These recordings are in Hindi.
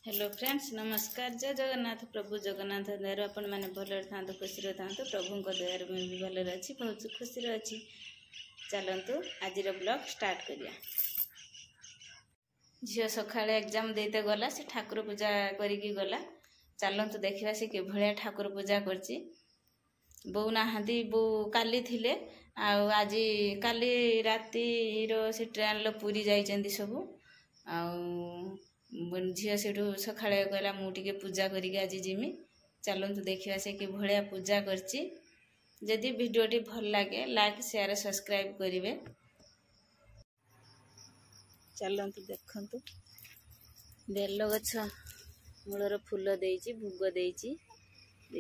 हेलो फ्रेंड्स नमस्कार। जय जगन्नाथ। प्रभु जगन्नाथ दयार आपण मैंने भलरे था खुशी था प्रभु दयार भी भलरे अच्छी बहुत खुशी अच्छी। चलतु आज ब्लॉग स्टार्ट करिया। झील सका एग्जाम देते गला से ठाकुर पूजा करिकी गला। चलतु देखा सी कि भाया ठाकुर पूजा करची। बो नहांती बो काली थिले आज काली राति से ट्रेन लो पूरी जाइछन्ती सबू झील से सका कहला मुझे पूजा करी आज जिमी। चलतु देखा से कि भाया पूजा करची। जदि वीडियोटी भल लगे लाइक शेयर सब्सक्राइब करेंगे। चलतु देखंतु बेल गछ मूलर फूल देइची भोग देइची।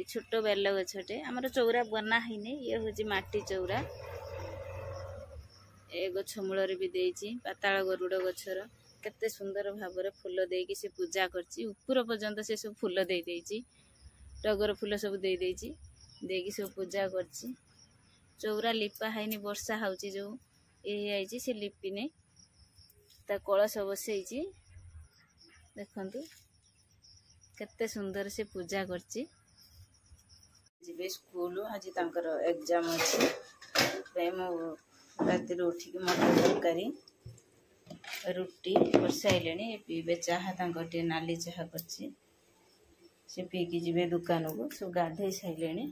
छोट बेल गछटे आमर चौरा बना है ये हूँ माटी चौरा। ए गछ मूलर भी देइची पाताल गरुड़ गछर केते सुंदर भाव फूल देकी से पूजा करची। ऊपर पर्यंत से सब फूल दे देइची टगर फूल सब दे देइची देकी सब पूजा करची। चौरा लिपा है वर्षा होची जो ये से लिपिने ता कलश बसैची। देखंतु केते सुंदर से पूजा करची। जीवे स्कूल आज तांकर एग्जाम अच्छी मो राति उठिक मटर तरकारी रुटी कर सारे पीबे चाह टे नाली चाह करची से पीकी जीवे दुकान को सब गाधे सारे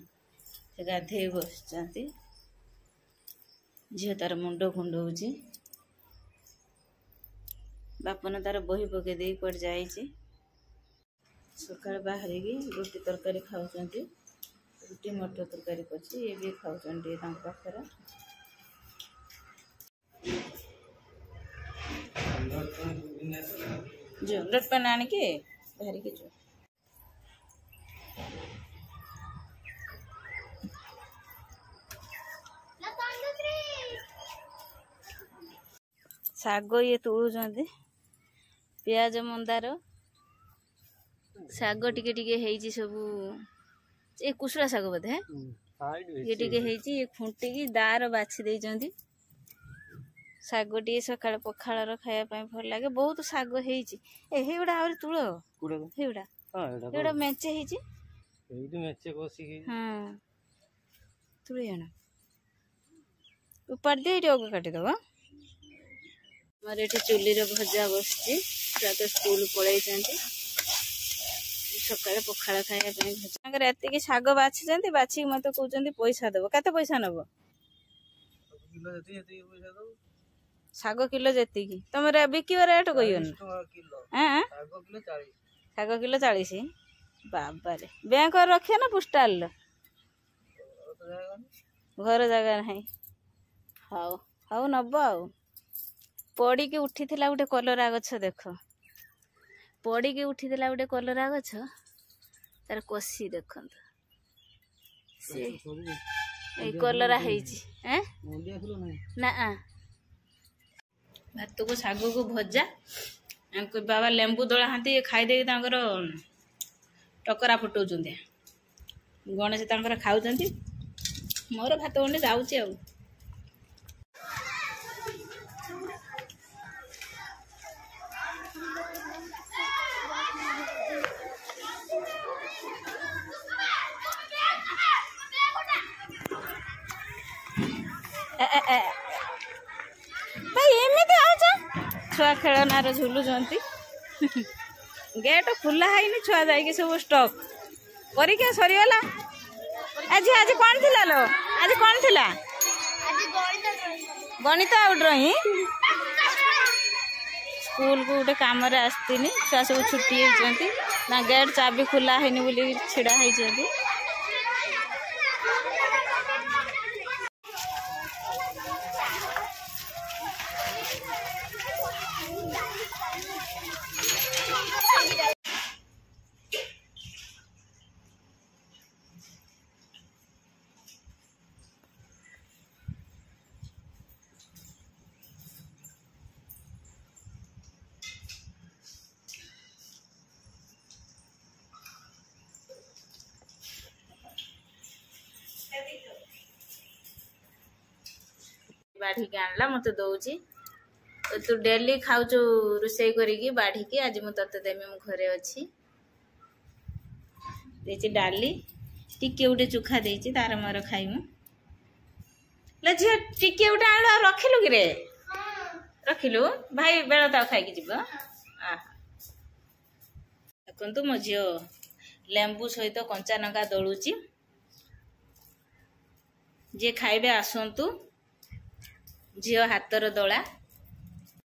से गाधे बस झील तार मुंड कुंड हो बापन तार बही पके दे पड़ जाइए। सकाल बाहर रुटी तरकारी खाऊँ रुटी मटर तरकारी करछि ये भी खाऊँ पाखर जो लटपन आणिके बाहर के जो शाग ये तोलुं प्याज मंदार शाग टिके टिके हेजी सबू ये कुसुला शाग बोधे ये टिके हेजी ये खुंटिकी दार बाछि देइचंती। शाग टी सकाळ पखाळर खाया भल लगे बहुत शाग हेजी। ए हेउडा आउरी तुळ हेउडा हेउडा मेंचे हेजी एइदि मेंचे कोसी हां तुळी आना ऊपर दे एटी ओग काटी दबा। हमारे एटी चुली रे भजा बसची तो स्कूल पळै जांती सकाळे पखाळ खाया भजा एतिकी शाग बाछि बाछि मत कहउचंती पैसा देबो केते पैसा नबो शाग किलो जेतिकी तुम बिकिब रेट कहियोन हां शाग किलो 40 बाबारे बैंक रखिए ना पोस्टाल घर जगह नहीं हाउ हाउ नब आउ पड़ी के उठी थिला गोटे कलरा गछ देख पड़ी के उठी थिला गोटे कलरा गछ तार कसी देखंत से ए कलरा हेजी हैं ना भात को शाग को भजा बाबा लेंबू दला हाथी खाईदे टकरा फुटाऊँ गणेश खाऊँ मोर भात गंडे जाऊँगी आ छुआ खेलनार झुलुंट गेट खुला है छुआ जाइए सब स्टॉक परीक्षा सरीगला। आज आज कौन थिला लो आज कौन थिला गणित आ ड्रॉइंग स्कूल को गोटे कम आसतीनि छुआ सब छुट्टी होती ना गेट चाबी खुला है बोली छिड़ा होती। बाढ़ी आनला मत दौची तू डेली खाऊचु रोषेई करिकी बाढ़ी आज मु तते देमी मु घरे अच्छी देची डाली टिके उठे चुखा देची तार मोर खाइमु ले झिया टिके उठे आलो रखिलु कि रे रखिलु भाई बेला ता खाइकी जीव देखंतु मो झियो लेंबू सहित कंचा लंका दलुची जे खाइबे आसंतु झियो हातर दला